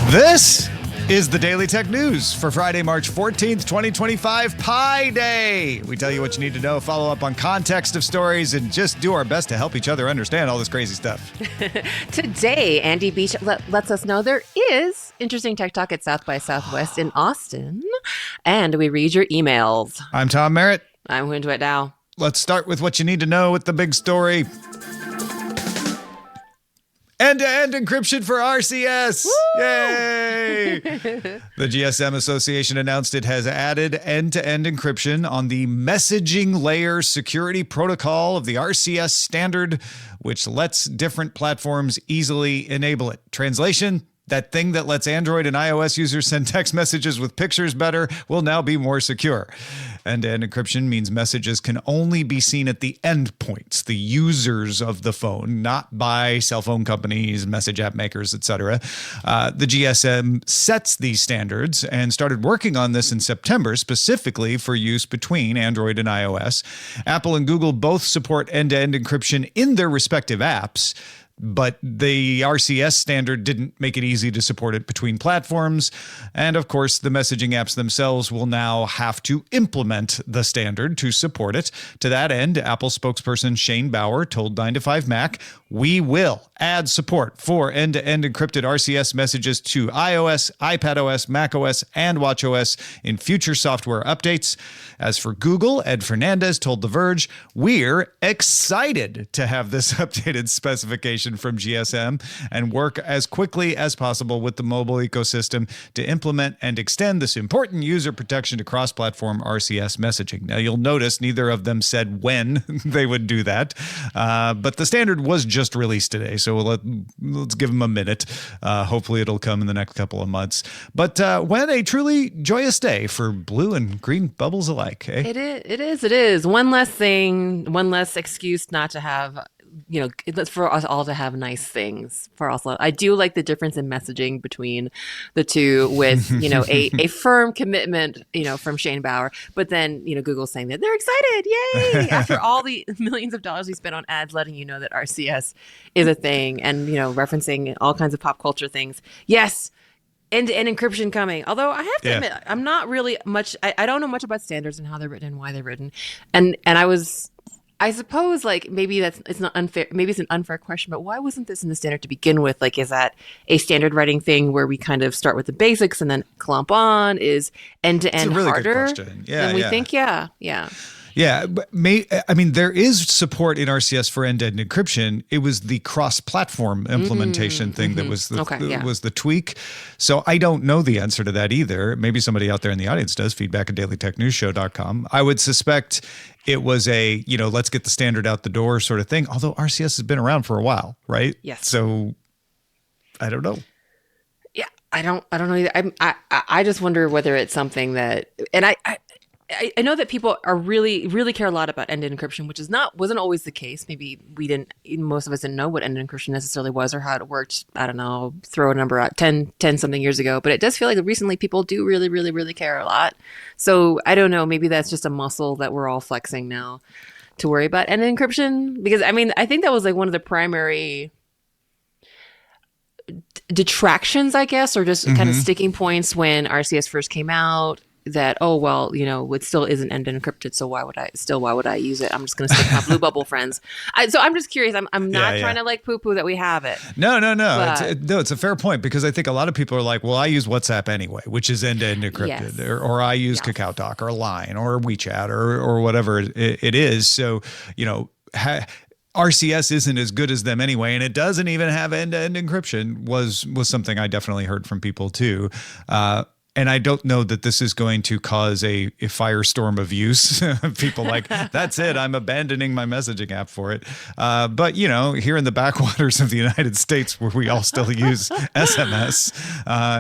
This is the Daily Tech News for Friday, March 14th, 2025, Pi Day. We tell you what you need to know, follow up on context of stories, and just do our best to help each other understand all this crazy stuff. Today, Andy Beach lets us know there is interesting tech talk at South by Southwest in Austin, and we read your emails. I'm Tom Merritt. I'm Huyen Dow. Let's start with what you need to know with the big story. End-to-end encryption for RCS. Woo! Yay! The GSM Association announced it has added end-to-end encryption on the messaging layer security protocol of the RCS standard, which lets different platforms easily enable it. Translation: that thing that lets Android and iOS users send text messages with pictures better will now be more secure. End-to-end encryption means messages can only be seen at the endpoints, the users of the phone, not by cell phone companies, message app makers, etc. The GSM sets these standards and started working on this in September, specifically for use between Android and iOS. Apple and Google both support end-to-end encryption in their respective apps, but the RCS standard didn't make it easy to support it between platforms. And of course, the messaging apps themselves will now have to implement the standard to support it. To that end, Apple spokesperson Shane Bauer told 9to5Mac, "We will add support for end-to-end encrypted RCS messages to iOS, iPadOS, macOS, and watchOS in future software updates." As for Google, Ed Fernandez told The Verge, "We're excited to have this updated specification from GSM and work as quickly as possible with the mobile ecosystem to implement and extend this important user protection to cross-platform RCS messaging." Now, you'll notice neither of them said when they would do that, but the standard was just released today, so let's give them a minute. Hopefully it'll come in the next couple of months. But when a truly joyous day for blue and green bubbles alike, eh? It is. One less thing, one less excuse not to have, for us all to have nice things. For us, I do like the difference in messaging between the two with, a firm commitment, from Shane Bauer, but then, Google saying that they're excited. Yay. After all the millions of dollars we spent on ads, letting you know that RCS is a thing and, referencing all kinds of pop culture things. Yes. End-to-end encryption coming. Although I have to admit, I'm not really much, I don't know much about standards and how they're written and why they're written. And I suppose maybe it's not unfair. Maybe it's an unfair question, but why wasn't this in the standard to begin with? Is that a standard writing thing where we kind of start with the basics and then clump on? Is end-to-end really harder than we think? Yeah. Yeah, but there is support in RCS for end-to-end encryption. It was the cross-platform implementation thing that was the tweak. So I don't know the answer to that either. Maybe somebody out there in the audience does. Feedback at dailytechnewsshow.com. I would suspect it was a, let's get the standard out the door sort of thing. Although RCS has been around for a while, right? Yes. So I don't know. Yeah, I don't know either. I just wonder whether it's something that, and I know that people are really care a lot about end-to-end encryption, which wasn't always the case. Maybe most of us didn't know what end-to-end encryption necessarily was or how it worked. I don't know, throw a number out, 10 something years ago. But it does feel like recently people do really care a lot. So I don't know, maybe that's just a muscle that we're all flexing now to worry about end-to-end encryption. Because I think that was one of the primary detractions, I guess, or just kind of sticking points when RCS first came out. That it still isn't end-to-end encrypted, so why would I use it? I'm just going to stick with my blue bubble friends. So I'm just curious. I'm not trying to poo-poo that we have it. No. It's a fair point, because I think a lot of people are like, well, I use WhatsApp anyway, which is end-to-end encrypted, yes. or I use KakaoTalk or Line or WeChat or whatever it is. So RCS isn't as good as them anyway, and it doesn't even have end-to-end encryption. Was something I definitely heard from people too. And I don't know that this is going to cause a firestorm of use. People that's it, I'm abandoning my messaging app for it. But, here in the backwaters of the United States, where we all still use SMS,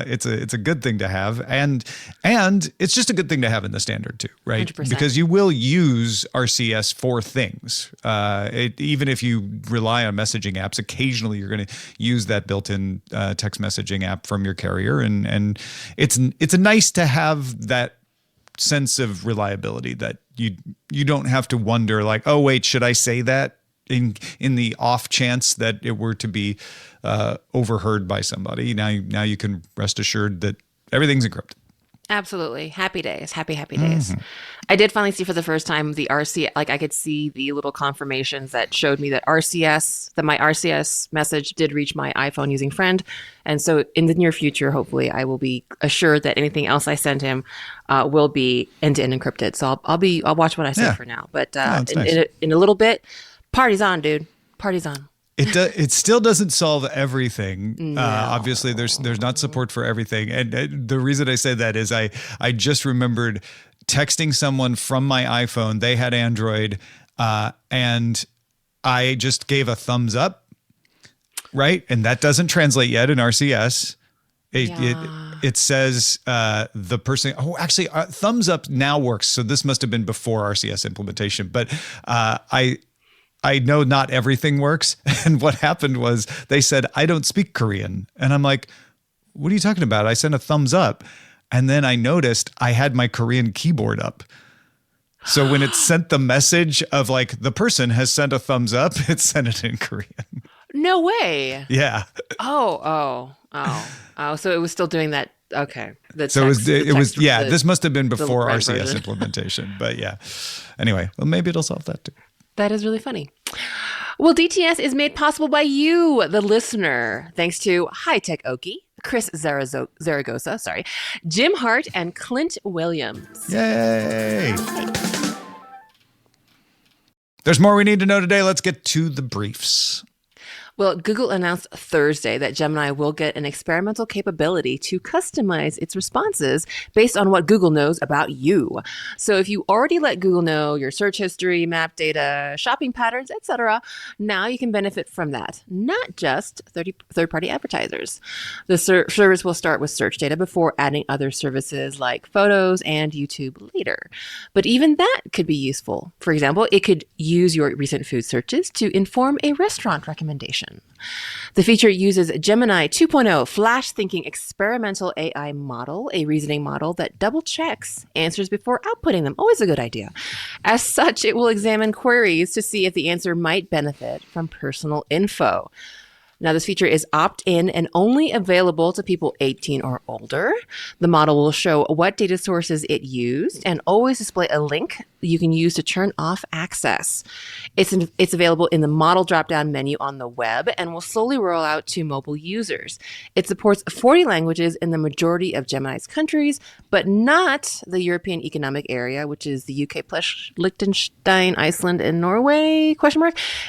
it's a good thing to have. And it's just a good thing to have in the standard too, right? 100%. Because you will use RCS for things. Even if you rely on messaging apps, occasionally you're going to use that built-in text messaging app from your carrier. And it's a nice to have that sense of reliability that you don't have to wonder oh, wait, should I say that? in the off chance that it were to be overheard by somebody. Now you can rest assured that everything's encrypted. Absolutely. Happy days. Happy days. I did finally see for the first time the RCS, like I could see the little confirmations that showed me that my RCS message did reach my iPhone using Friend. And so in the near future, hopefully I will be assured that anything else I send him will be end-to-end encrypted. So I'll watch what I say for now. But nice. in a little bit, party's on, dude. Party's on. It still doesn't solve everything. No. Obviously, there's not support for everything. And the reason I say that is I just remembered texting someone from my iPhone. They had Android, and I just gave a thumbs up, right? And that doesn't translate yet in RCS. It says the person. Oh, actually, thumbs up now works. So this must have been before RCS implementation. But I know not everything works. And what happened was they said, I don't speak Korean. And I'm like, what are you talking about? I sent a thumbs up. And then I noticed I had my Korean keyboard up. So when it sent the message of like, the person has sent a thumbs up, it sent it in Korean. No way. Yeah. Oh. So it was still doing that. Okay. This must have been before RCS implementation. But yeah. Anyway, well, maybe it'll solve that too. That is really funny. Well, DTS is made possible by you, the listener, thanks to High Tech Okie, Chris Zaragoza, Jim Hart, and Clint Williams. Yay! There's more we need to know today. Let's get to the briefs. Well, Google announced Thursday that Gemini will get an experimental capability to customize its responses based on what Google knows about you. So if you already let Google know your search history, map data, shopping patterns, etc., now you can benefit from that, not just third-party advertisers. The service will start with search data before adding other services like photos and YouTube later. But even that could be useful. For example, it could use your recent food searches to inform a restaurant recommendation. The feature uses Gemini 2.0 flash thinking experimental AI model, a reasoning model that double checks answers before outputting them. Always a good idea. As such, it will examine queries to see if the answer might benefit from personal info. Now, this feature is opt-in and only available to people 18 or older. The model will show what data sources it used and always display a link you can use to turn off access. It's available in the model drop-down menu on the web and will slowly roll out to mobile users. It supports 40 languages in the majority of Gemini's countries, but not the European Economic Area, which is the UK plus Liechtenstein, Iceland, and Norway,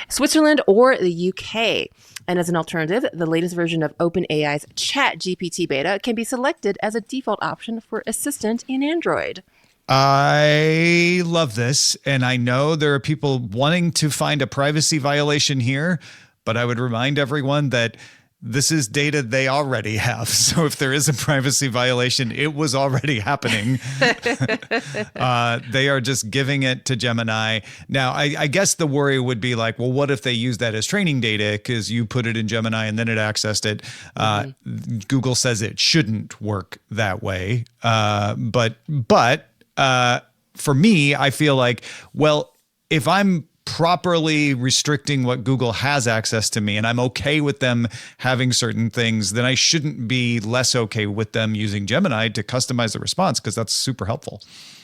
Switzerland, or the UK. And as an alternative, the latest version of OpenAI's ChatGPT beta can be selected as a default option for Assistant in Android. I love this, and I know there are people wanting to find a privacy violation here, but I would remind everyone that this is data they already have. So if there is a privacy violation, it was already happening. They are just giving it to Gemini. Now, I guess the worry would be like, well, what if they use that as training data because you put it in Gemini and then it accessed it? Google says it shouldn't work that way. But for me, I feel like, well, if I'm properly restricting what Google has access to me, and I'm okay with them having certain things, then I shouldn't be less okay with them using Gemini to customize the response, because that's super helpful.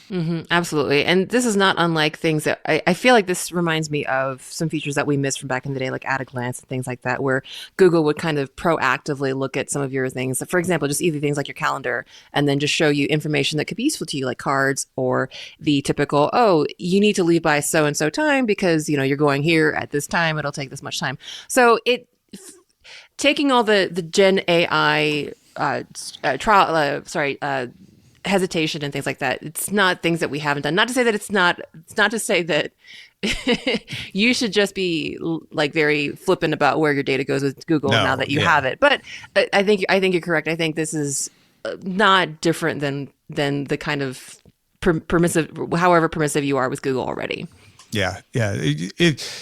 Absolutely. And this is not unlike things that I feel like this reminds me of some features that we missed from back in the day, like at a glance and things like that, where Google would kind of proactively look at some of your things. For example, just easy things like your calendar, and then just show you information that could be useful to you, like cards, or the typical, oh, you need to leave by so-and-so time because, you're going here at this time. It'll take this much time. So taking all the Gen AI hesitation and things like that. It's not things that we haven't done. Not to say that it's not to say that you should just be like very flippant about where your data goes with Google now that you have it. But I think you're correct. I think this is not different than the kind of permissive, however permissive you are with Google already. Yeah.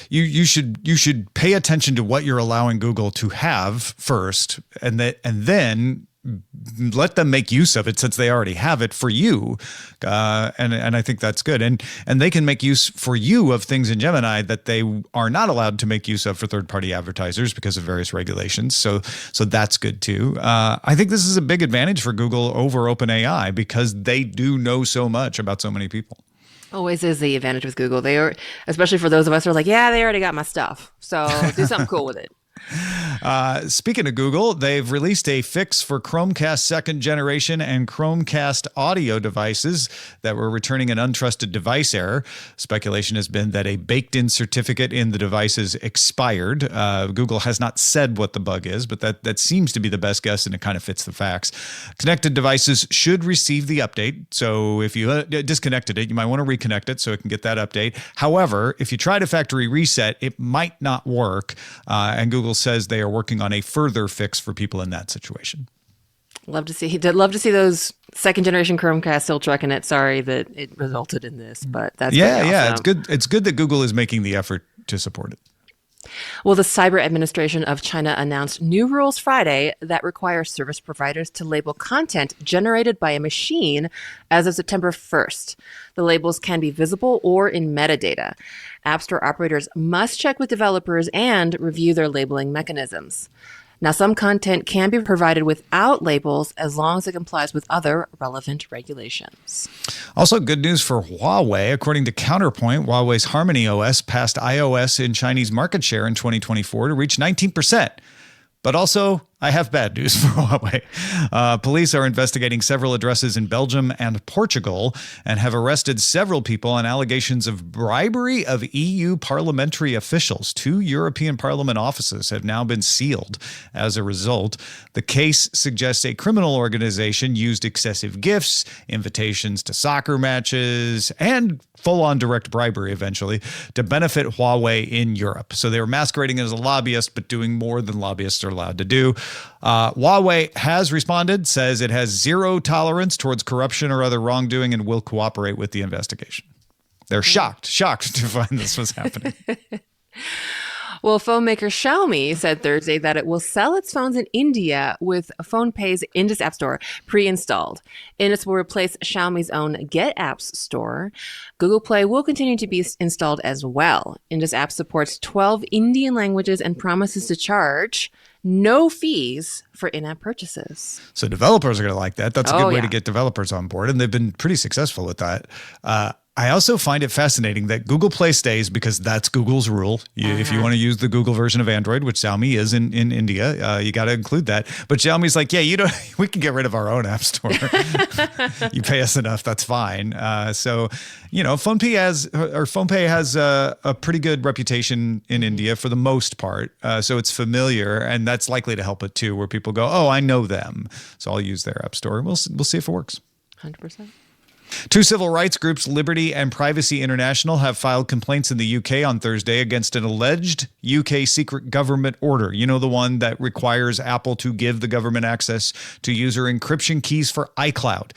You should pay attention to what you're allowing Google to have first, and then let them make use of it since they already have it for you. And I think that's good. And they can make use for you of things in Gemini that they are not allowed to make use of for third-party advertisers because of various regulations. So that's good too. I think this is a big advantage for Google over OpenAI because they do know so much about so many people. Always is the advantage with Google. They are, especially for those of us who are like, yeah, they already got my stuff. So do something cool with it. Speaking of Google, they've released a fix for Chromecast second generation and Chromecast audio devices that were returning an untrusted device error. Speculation has been that a baked-in certificate in the devices expired. Google has not said what the bug is, but that seems to be the best guess, and it kind of fits the facts. Connected devices should receive the update. So if you disconnected it, you might want to reconnect it so it can get that update. However, if you try to factory reset, it might not work. And Google says they are working on a further fix for people in that situation. Love to see those second generation Chromecast still trucking it. Sorry that it resulted in this, but that's awesome. It's good. It's good that Google is making the effort to support it. Well, the Cyber Administration of China announced new rules Friday that require service providers to label content generated by a machine as of September 1st. The labels can be visible or in metadata. App Store operators must check with developers and review their labeling mechanisms. Now, some content can be provided without labels as long as it complies with other relevant regulations. Also, good news for Huawei. According to Counterpoint, Huawei's Harmony OS passed iOS in Chinese market share in 2024 to reach 19%. But also, I have bad news for Huawei. Police are investigating several addresses in Belgium and Portugal and have arrested several people on allegations of bribery of EU parliamentary officials. 2 European Parliament offices have now been sealed as a result. The case suggests a criminal organization used excessive gifts, invitations to soccer matches, and full-on direct bribery eventually to benefit Huawei in Europe. So they were masquerading as a lobbyist, but doing more than lobbyists are allowed to do. Huawei has responded, says it has zero tolerance towards corruption or other wrongdoing and will cooperate with the investigation. They're shocked to find this was happening. Well, phone maker Xiaomi said Thursday that it will sell its phones in India with PhonePay's Indus App Store pre-installed. Indus will replace Xiaomi's own Get Apps store. Google Play will continue to be installed as well. Indus App supports 12 Indian languages and promises to charge no fees for in-app purchases. So developers are going to like that. That's a good way to get developers on board, and they've been pretty successful with that. I also find it fascinating that Google Play stays because that's Google's rule. If you want to use the Google version of Android, which Xiaomi is in India, you got to include that. But Xiaomi's like, we can get rid of our own app store. You pay us enough, that's fine. So, PhonePay has a pretty good reputation in India for the most part. So it's familiar, and that's likely to help it too, where people go, oh, I know them, so I'll use their app store. We'll see if it works. 100%. 2 civil rights groups, Liberty and Privacy International, have filed complaints in the UK on Thursday against an alleged UK secret government order. You know, the one that requires Apple to give the government access to user encryption keys for iCloud.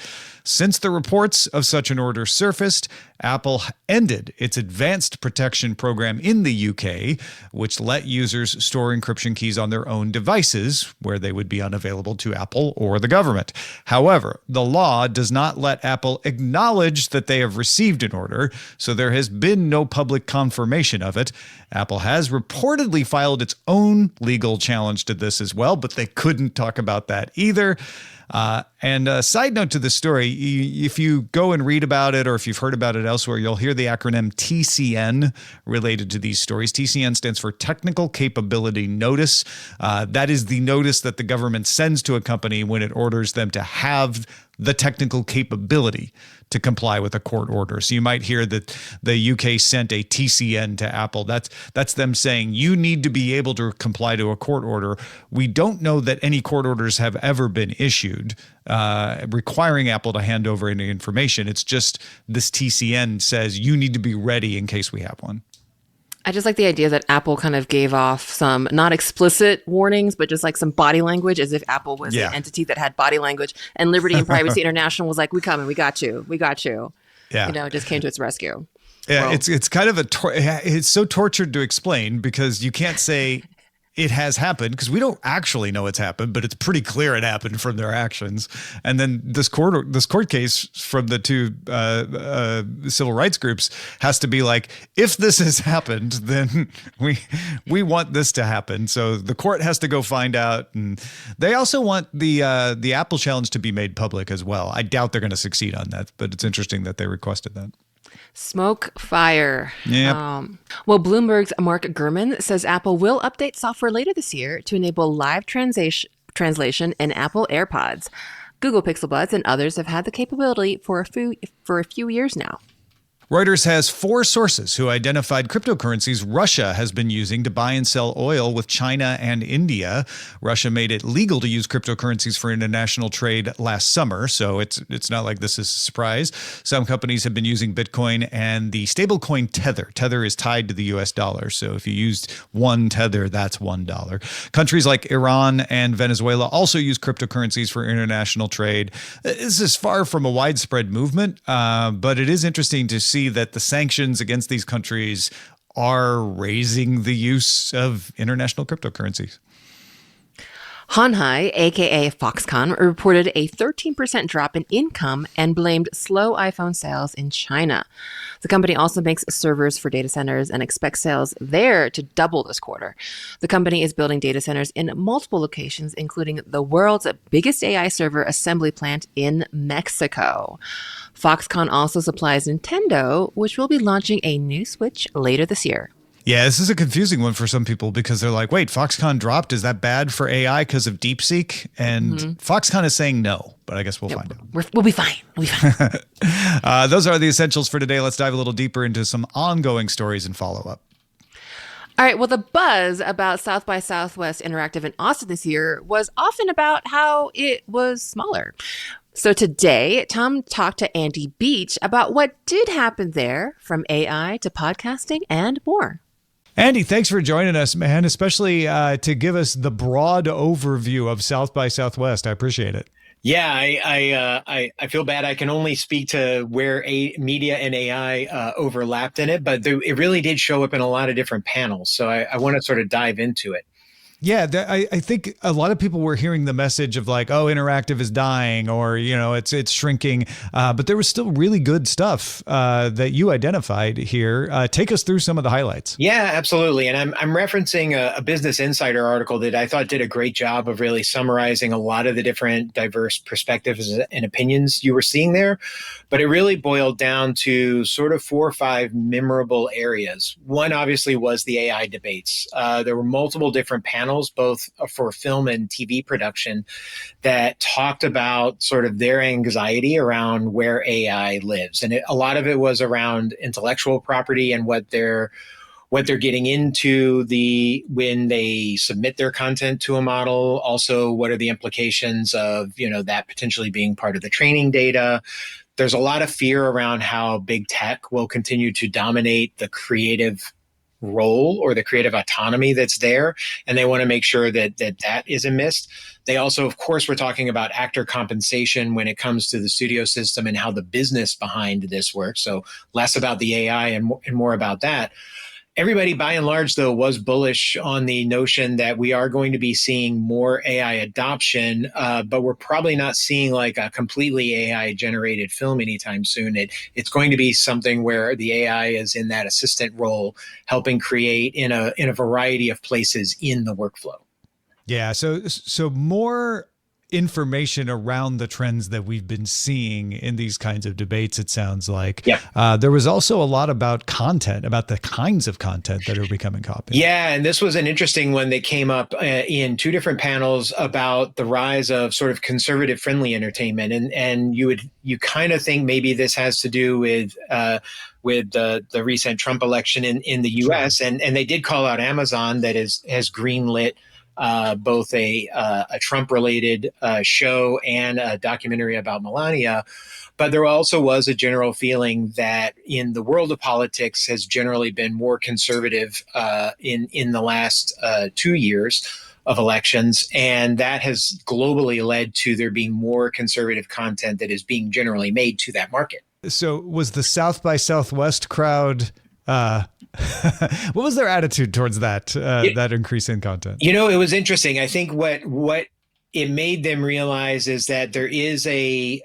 Since the reports of such an order surfaced, Apple ended its advanced protection program in the UK, which let users store encryption keys on their own devices, where they would be unavailable to Apple or the government. However, the law does not let Apple acknowledge that they have received an order, so there has been no public confirmation of it. Apple has reportedly filed its own legal challenge to this as well, but they couldn't talk about that either. And a side note to the story, if you go and read about it or if you've heard about it elsewhere, you'll hear the acronym TCN related to these stories. TCN stands for Technical Capability Notice. That is the notice that the government sends to a company when it orders them to have the technical capability to comply with a court order. So you might hear that the UK sent a TCN to Apple. That's them saying you need to be able to comply to a court order. We don't know that any court orders have ever been issued requiring Apple to hand over any information. It's just this TCN says you need to be ready in case we have one. I just like the idea that Apple kind of gave off some not explicit warnings, but just like some body language, as if Apple was an entity that had body language, and Liberty and Privacy International was like, "We coming, we got you." Yeah, it just came to its rescue. Yeah, well, it's kind of it's so tortured to explain because you can't say it has happened, because we don't actually know it's happened, but it's pretty clear it happened from their actions. And then this court case from the two civil rights groups has to be like, if this has happened, then we want this to happen. So the court has to go find out. And they also want the Apple challenge to be made public as well. I doubt they're going to succeed on that, but it's interesting that they requested that. Smoke fire. Yeah. Well, Bloomberg's Mark Gurman says Apple will update software later this year to enable live translation in Apple AirPods. Google Pixel Buds and others have had the capability for a few years now. Reuters has 4 sources who identified cryptocurrencies Russia has been using to buy and sell oil with China and India. Russia made it legal to use cryptocurrencies for international trade last summer, so it's not like this is a surprise. Some companies have been using Bitcoin and the stablecoin Tether. Tether is tied to the US dollar, so if you used one Tether, that's $1. Countries like Iran and Venezuela also use cryptocurrencies for international trade. This is far from a widespread movement, but it is interesting to see that the sanctions against these countries are raising the use of international cryptocurrencies. Honhai, aka Foxconn, reported a 13% drop in income and blamed slow iPhone sales in China. The company also makes servers for data centers and expects sales there to double this quarter. The company is building data centers in multiple locations, including the world's biggest AI server assembly plant in Mexico. Foxconn also supplies Nintendo, which will be launching a new Switch later this year. Yeah, this is a confusing one for some people because they're like, wait, Foxconn dropped? Is that bad for AI because of DeepSeek? And Foxconn is saying no, but I guess we'll find out. We'll be fine. We'll be fine. Those are the essentials for today. Let's dive a little deeper into some ongoing stories and follow-up. All right, well, the buzz about South by Southwest Interactive in Austin this year was often about how it was smaller. So today, Tom talked to Andy Beach about what did happen there, from AI to podcasting and more. Andy, thanks for joining us, man, especially to give us the broad overview of South by Southwest. I appreciate it. Yeah, I feel bad. I can only speak to where media and AI overlapped in it, but it really did show up in a lot of different panels. So I want to sort of dive into it. Yeah, I think a lot of people were hearing the message of like, oh, interactive is dying, or, you know, it's shrinking. But there was still really good stuff that you identified here. Take us through some of the highlights. Yeah, absolutely. And I'm referencing a Business Insider article that I thought did a great job of really summarizing a lot of the different diverse perspectives and opinions you were seeing there. But it really boiled down to sort of 4 or 5 memorable areas. One, obviously, was the AI debates. There were multiple different panels, both for film and TV production, that talked about sort of their anxiety around where AI lives. And a lot of it was around intellectual property and what they're getting into when they submit their content to a model. Also, what are the implications of, that potentially being part of the training data? There's a lot of fear around how big tech will continue to dominate the creative role or the creative autonomy that's there. And they want to make sure that isn't missed. They also, of course, were talking about actor compensation when it comes to the studio system and how the business behind this works. So less about the AI and more about that. Everybody, by and large, though, was bullish on the notion that we are going to be seeing more AI adoption, but we're probably not seeing like a completely AI-generated film anytime soon. It's going to be something where the AI is in that assistant role, helping create in a variety of places in the workflow. Yeah, so more information around the trends that we've been seeing in these kinds of debates, it sounds like. Yeah. There was also a lot about content, about the kinds of content that are becoming popular. Yeah, and this was an interesting one that came up in 2 different panels about the rise of sort of conservative friendly entertainment. And you kind of think maybe this has to do with the recent Trump election in the US. Sure. And they did call out Amazon that has greenlit both a Trump-related show and a documentary about Melania. But there also was a general feeling that in the world of politics has generally been more conservative in the last 2 years of elections. And that has globally led to there being more conservative content that is being generally made to that market. So was the South by Southwest crowd What was their attitude towards that that increase in content? You know, it was interesting. I think what it made them realize is that there is a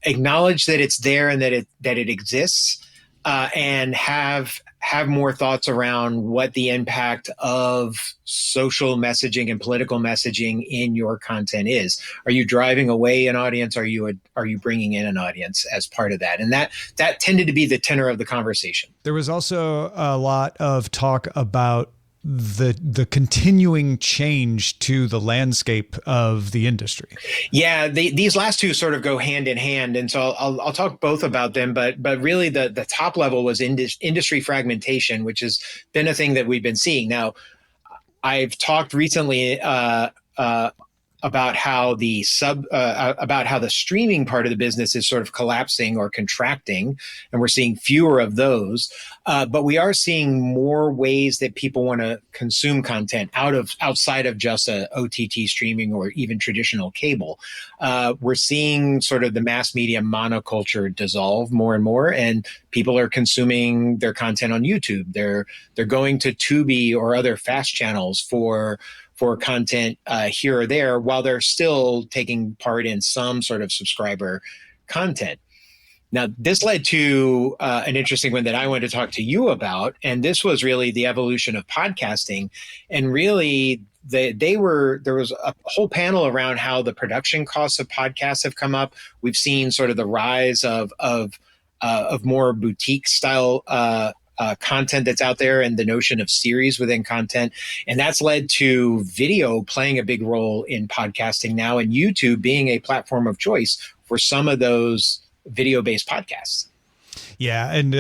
acknowledge that it's there and that it exists, and have more thoughts around what the impact of social messaging and political messaging in your content is. Are you driving away an audience? Are you bringing in an audience as part of that? And that tended to be the tenor of the conversation. There was also a lot of talk about the continuing change to the landscape of the industry. Yeah, these last two sort of go hand in hand, and so I'll talk both about them. But really, the top level was industry fragmentation, which has been a thing that we've been seeing. Now, I've talked recently about how the streaming part of the business is sort of collapsing or contracting, and we're seeing fewer of those. But we are seeing more ways that people want to consume content outside of just a OTT streaming or even traditional cable. We're seeing sort of the mass media monoculture dissolve more and more, and people are consuming their content on YouTube. They're going to Tubi or other fast channels for content here or there, while they're still taking part in some sort of subscriber content. Now, this led to an interesting one that I wanted to talk to you about, and this was really the evolution of podcasting. And really, there was a whole panel around how the production costs of podcasts have come up. We've seen sort of the rise of more boutique style content that's out there, and the notion of series within content. And that's led to video playing a big role in podcasting now, and YouTube being a platform of choice for some of those video-based podcasts. Yeah, and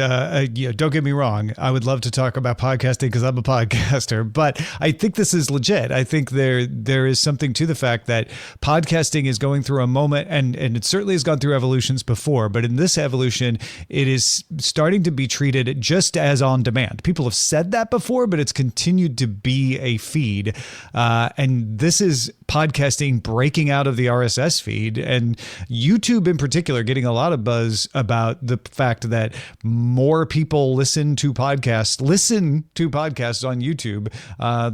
don't get me wrong. I would love to talk about podcasting because I'm a podcaster, but I think this is legit. I think there is something to the fact that podcasting is going through a moment, and it certainly has gone through evolutions before, but in this evolution, it is starting to be treated just as on demand. People have said that before, but it's continued to be a feed, and this is podcasting breaking out of the RSS feed, and YouTube in particular getting a lot of buzz about the fact that more people listen to podcasts on YouTube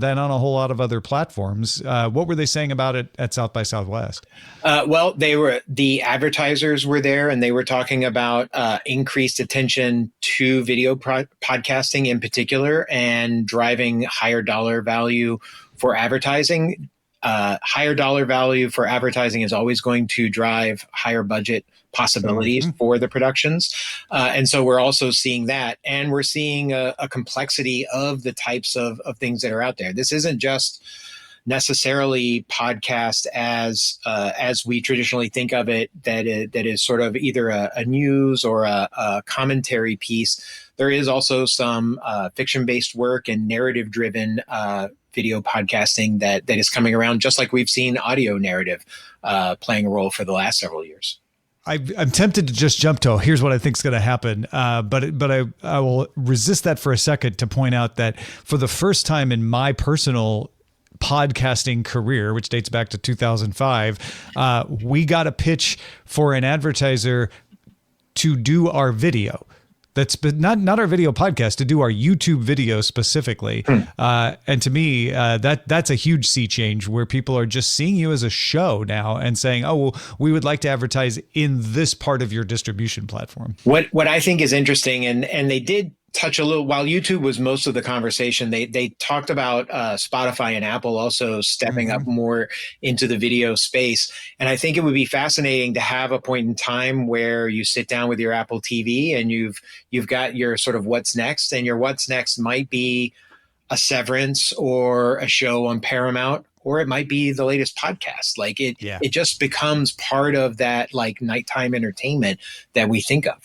than on a whole lot of other platforms. What were they saying about it at South by Southwest? Well, the advertisers were there, and they were talking about increased attention to video podcasting in particular, and driving higher dollar value for advertising. Higher dollar value for advertising is always going to drive higher budget possibilities for the productions. And so we're also seeing that, and we're seeing a complexity of the types of things that are out there. This isn't just necessarily podcast as we traditionally think of it, that is sort of either a news or a commentary piece. There is also some fiction-based work and narrative-driven video podcasting that is coming around, just like we've seen audio narrative playing a role for the last several years. I'm tempted to just jump to here's what I think is going to happen, but I will resist that for a second to point out that for the first time in my personal podcasting career, which dates back to 2005, we got a pitch for an advertiser to do our video. That's not our video podcast, to do our YouTube video specifically. And to me, that's a huge sea change, where people are just seeing you as a show now and saying, oh, well, we would like to advertise in this part of your distribution platform. What I think is interesting, and they did touch a little, while YouTube was most of the conversation, they talked about Spotify and Apple also stepping up more into the video space. And I think it would be fascinating to have a point in time where you sit down with your Apple TV and you've got your sort of what's next, and your what's next might be a Severance or a show on Paramount, or it might be the latest podcast. Like it just becomes part of that like nighttime entertainment that we think of.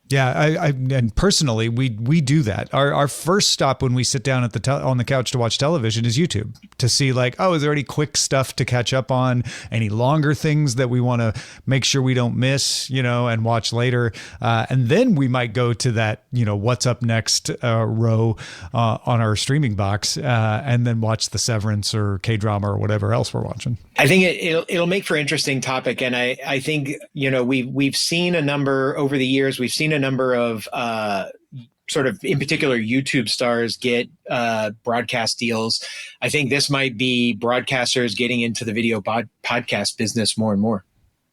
Yeah, and personally, we do that. Our first stop when we sit down at on the couch to watch television is YouTube, to see like, oh, is there any quick stuff to catch up on? Any longer things that we want to make sure we don't miss, and watch later. And then we might go to that, what's up next row on our streaming box, and then watch the Severance or K-drama or whatever else we're watching. I think it'll make for an interesting topic, and I think we've seen a number over the years. We've seen a number of sort of, in particular, YouTube stars get broadcast deals, I think this might be broadcasters getting into the video podcast business more and more.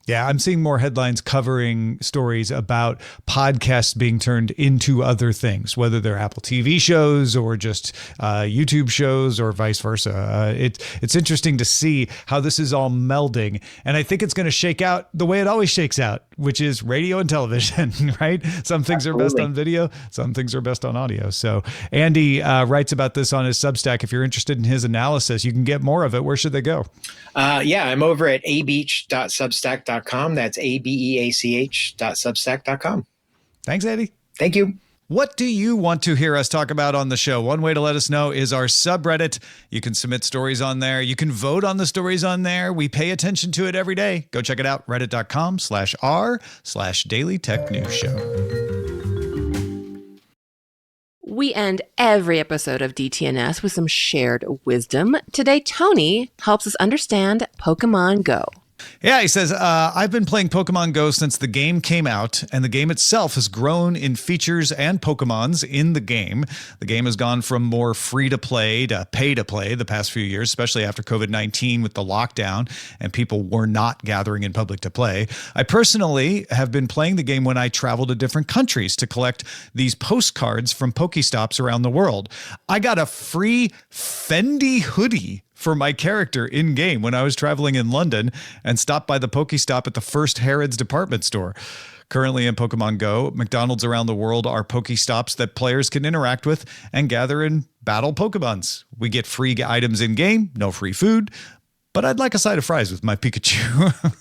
Yeah, I'm seeing more headlines covering stories about podcasts being turned into other things, whether they're Apple TV shows or just YouTube shows or vice versa. It's interesting to see how this is all melding. And I think it's going to shake out the way it always shakes out, which is radio and television, right? Some things are best on video, some things are best on audio. So Andy writes about this on his Substack. If you're interested in his analysis, you can get more of it. Where should they go? Yeah, I'm over at abeach.substack.com. That's abeach.substack.com. Thanks, Andy. Thank you. What do you want to hear us talk about on the show? One way to let us know is our subreddit. You can submit stories on there. You can vote on the stories on there. We pay attention to it every day. Go check it out. Reddit.com/r/Daily Tech News Show. We end every episode of DTNS with some shared wisdom. Today, Tony helps us understand Pokemon Go. Yeah, he says, I've been playing Pokemon Go since the game came out, and the game itself has grown in features and Pokemons in the game. The game has gone from more free-to-play to pay-to-play the past few years, especially after COVID-19 with the lockdown, and people were not gathering in public to play. I personally have been playing the game when I travel to different countries to collect these postcards from Pokestops around the world. I got a free Fendi hoodie for my character in-game when I was traveling in London and stopped by the Pokestop at the first Harrods department store. Currently in Pokemon Go, McDonald's around the world are Pokestops that players can interact with and gather and battle Pokemons. We get free items in-game, no free food, but I'd like a side of fries with my Pikachu.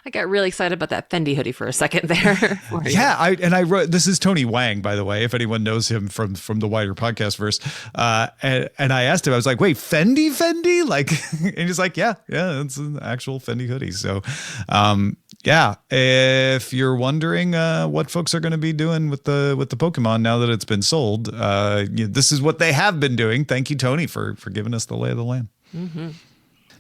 I got really excited about that Fendi hoodie for a second there. Yeah, I wrote, this is Tony Wang, by the way, if anyone knows him from the wider podcast verse. And I asked him, I was like, wait, Fendi? Like, and he's like, yeah, it's an actual Fendi hoodie. So, yeah, if you're wondering what folks are going to be doing with the Pokemon now that it's been sold, this is what they have been doing. Thank you, Tony, for giving us the lay of the land. Mm-hmm.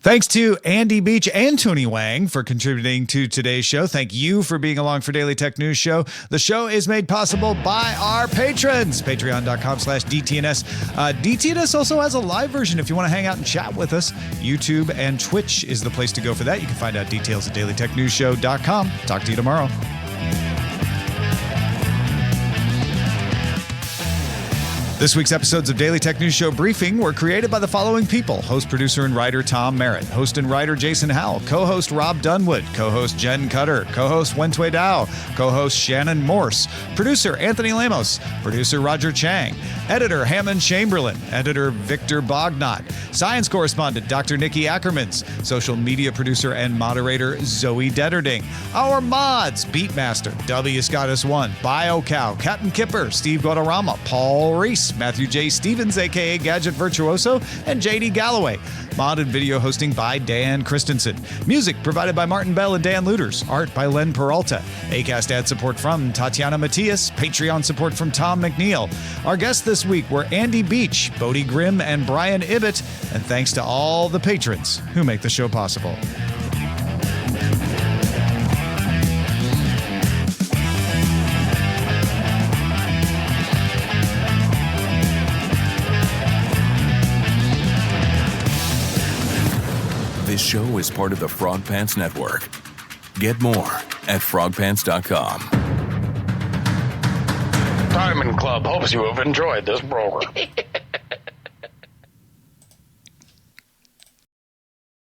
Thanks to Andy Beach and Tony Wang for contributing to today's show. Thank you for being along for Daily Tech News Show. The show is made possible by our patrons. Patreon.com/DTNS. DTNS also has a live version if you want to hang out and chat with us. YouTube and Twitch is the place to go for that. You can find out details at dailytechnewsshow.com. Talk to you tomorrow. This week's episodes of Daily Tech News Show Briefing were created by the following people. Host, producer, and writer Tom Merritt. Host and writer Jason Howell. Co-host Rob Dunwood. Co-host Jen Cutter. Co-host Wentway Dow. Co-host Shannon Morse. Producer Anthony Lamos. Producer Roger Chang. Editor Hammond Chamberlain. Editor Victor Bognot. Science correspondent Dr. Nikki Ackermans. Social media producer and moderator Zoe Detterding. Our mods, Beatmaster, W. Scottus1, BioCow, Captain Kipper, Steve Guadarrama, Paul Reese, Matthew J. Stevens, a.k.a. Gadget Virtuoso, and J.D. Galloway. Mod and video hosting by Dan Christensen. Music provided by Martin Bell and Dan Luters. Art by Len Peralta. Acast ad support from Tatiana Matias. Patreon support from Tom McNeil. Our guests this week were Andy Beach, Bodie Grimm, and Brian Ibbett. And thanks to all the patrons who make the show possible. This show is part of the Frog Pants Network. Get more at frogpants.com. Diamond Club hopes you have enjoyed this program.